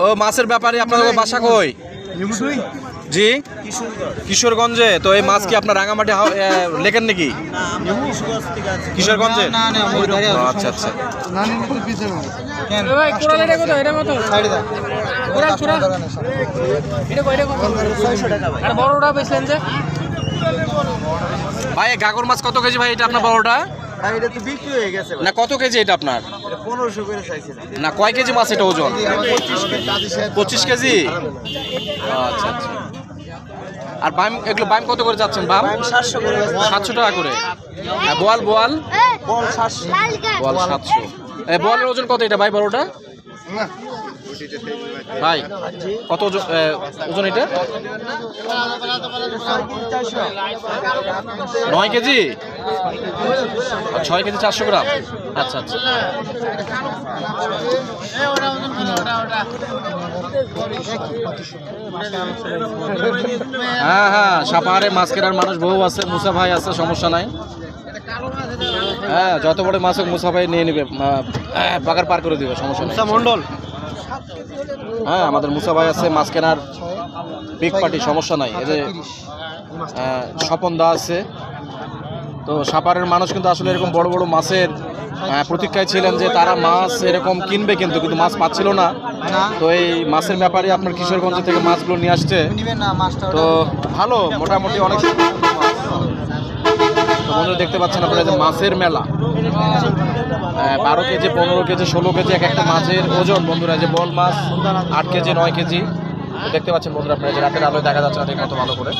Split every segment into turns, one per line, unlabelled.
ও মাছের ব্যাপারে আপনাদের বাসা কই? জি কিশোরগঞ্জে। তো এই মাছ কি আপনার রাঙামাটি লেখেন নাকি? কিশোরগঞ্জে? আচ্ছা আচ্ছা। ভাই গাগর মাছ কত কেজি ভাই এটা আপনার বড়টা?
এটা তো বিক্রি হয়ে গেছে
না কত কেজি এটা আপনার?
1500 করে চাইছিলাম।
না কয় কেজি মাছ এটা ওজন? 25 কেজি। আচ্ছা আচ্ছা। আর বাইম এগুলো বাইম কত করে যাচ্ছেন? বাম
700 করে।
700 টাকা করে। আর বোয়াল বোয়াল?
বল 700।
বোয়াল 700। এই বোয়ালের ওজন কত এটা ভাই বড়টা? ভাই কত ওজন এটা? 9 কেজি? 6 কেজি 400 গ্রাম। আচ্ছা আচ্ছা। হ্যাঁ হ্যাঁ, সাপাহারে মাছ কেনার মানুষ বহু আছে। মুসা ভাই আছে, সমস্যা নাই। হ্যাঁ, যত বড় মাছ হোক মুসা ভাই নিয়ে নেবে, বাগার পার করে দিবে, সমস্যা নেই।
মন্ডল।
হ্যাঁ, আমাদের মুসা ভাই আছে, মাছ কেনার বিগ পার্টি, সমস্যা নাই। এই যে স্বপন দা আছে। তো সাপারের মানুষ কিন্তু আসলে এরকম বড় বড় মাছের প্রতীক্ষায় ছিলেন যে তারা মাছ এরকম কিনবে, কিন্তু মাছ পাচ্ছিল না। তো এই মাছের ব্যাপারে আপনার কিশোরগঞ্জ থেকে মাছগুলো নিয়ে আসছে। তো ভালো, মোটামুটি অনেক বন্ধু দেখতে পাচ্ছেন আপনারা যে মাছের মেলা। 12 কেজি 15 কেজি 16 কেজি এক একটা মাছের ওজন বন্ধুরা। যে বল মাছ 8 কেজি 9 কেজি দেখতে পাচ্ছেন বন্ধুরা আপনারা, যে রাতের আলোয় দেখা যাচ্ছে না ঠিক মতো ভালো করে।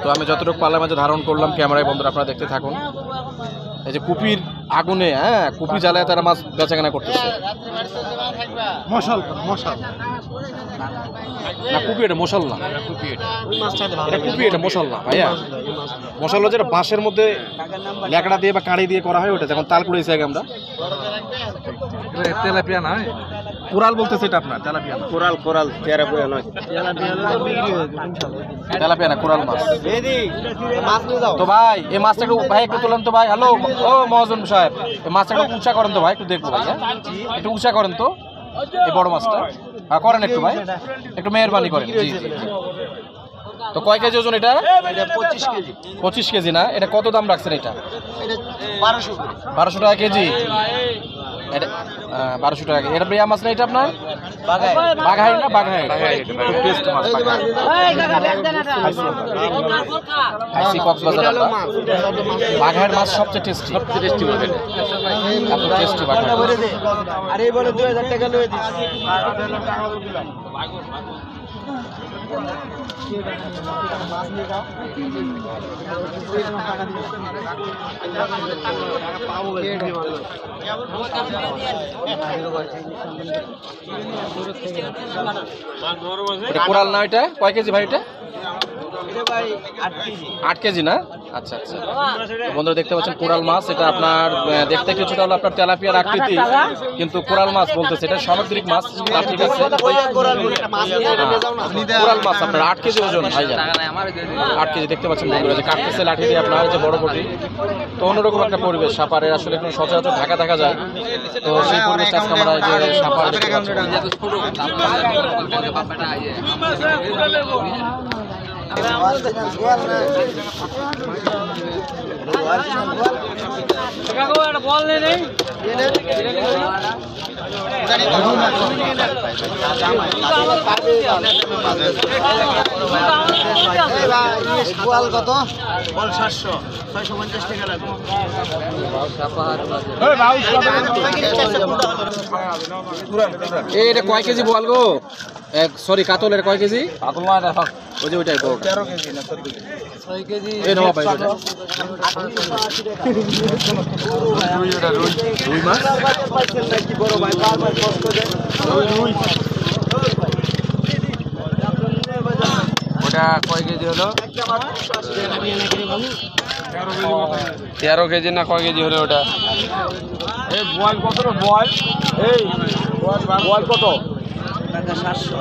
তো আমি যতটুকু পারলাম মাঝে ধারণ করলাম ক্যামেরায় বন্ধুরা, আপনারা দেখতে থাকুন। এই যে কুপির আগুনে, হ্যাঁ কুপি জ্বালায় তারা মাছ বেচাকেনা করতেছে।
মশাল মশাল
না কুপি, এটা মশাল না। এটা কুপি, এটা মশাল না ভাইয়া। মশাল হচ্ছে এটা বাঁশের মধ্যে ল্যাকড়া দিয়ে বা কাঁড়ি দিয়ে করা হয়, ওটা যেমন তাল কুড়িয়েছি আগে আমরা। তেলাপিয়া না, কোরাল বলতেছে এটা আপনার। তেলাপিয়া না,
কোরাল কোরাল তেলাপিয়া নয়।
তেলাপিয়া না, কোরাল মাছ।
মাছ নিয়ে যাও
তো ভাই এই মাছটা একটু ভাই একটু তোলেন তো ভাই। হ্যালো ও মহাজন সাহেব, এই মাছটা একটু উঁচা করেন তো ভাই, একটু দেখবো ভাই। হ্যাঁ একটু উঁচা করেন তো এই বড় মাছটা। হ্যাঁ করেন একটু ভাই, একটু মেহেরবানি করেন। জি জি। তো কয় কেজি ওজন এটা?
25 কেজি।
25 কেজি না? এটা কত দাম রাখছেন এটা? 1200 টাকা কেজি। এটা 1200 টাকা। এটা প্রিয়া মাছ না এটা আপনার? বাঘাই না? বাঘাই। খুব টেস্ট মাছ। আইসি কক্সবাজার। বাঘাইয়ের মাছ সবচেয়ে টেস্টি, সবচেয়ে টেস্টি বলবেন। এত টেস্টি বাঘাই।
আরে বলে 2000 টাকা লয়ে দিস।
কোরাল না? এটা কয় কেজি ভাই? এটা 8 কেজি না? আচ্ছা আচ্ছা। বন্ধুরা দেখতে পাচ্ছেন কোরাল মাছ। এটা আপনার দেখতে কিছুটা হলো আপনার তেলাপিয়ার আকৃতি, কিন্তু কোরাল মাছ বলতেছে। এটা সামুদ্রিক মাছ। ঠিক আছে, কোরাল মাছ আপনার 8 কেজি ওজন ভাইজান। 8 কেজি দেখতে পাচ্ছেন বন্ধুরা, যে কাটতেছে লাঠি দিয়ে আপনার, যে বড় বটি। তো অন্যরকম একটা পরিবেশ সাপারের, আসলে একটু সচরাচর ঢাকা দেখা যায়। তো সেই পরিবেশটা আজকে আমরা যে সাপার দেখতে পাচ্ছি।
বল নেই কত? বল 700 650 টাকা লাগবে।
এটা কয় কেজি বল গো? সরি কাতলের কয় কেজি? কাতল না, ওই যে ওইটাই 13 কেজি না 14 কেজি 6 কেজি। এই নাও ভাই, এটা রুই মাছ।
কি বড় ভাই, বারবার কষ্ট দেয়। রুই
ওটা কয় কেজি হলো? 13 কেজি না কয় কেজি হলো ওটা? এই বল কত? বল এই বল কত?
700।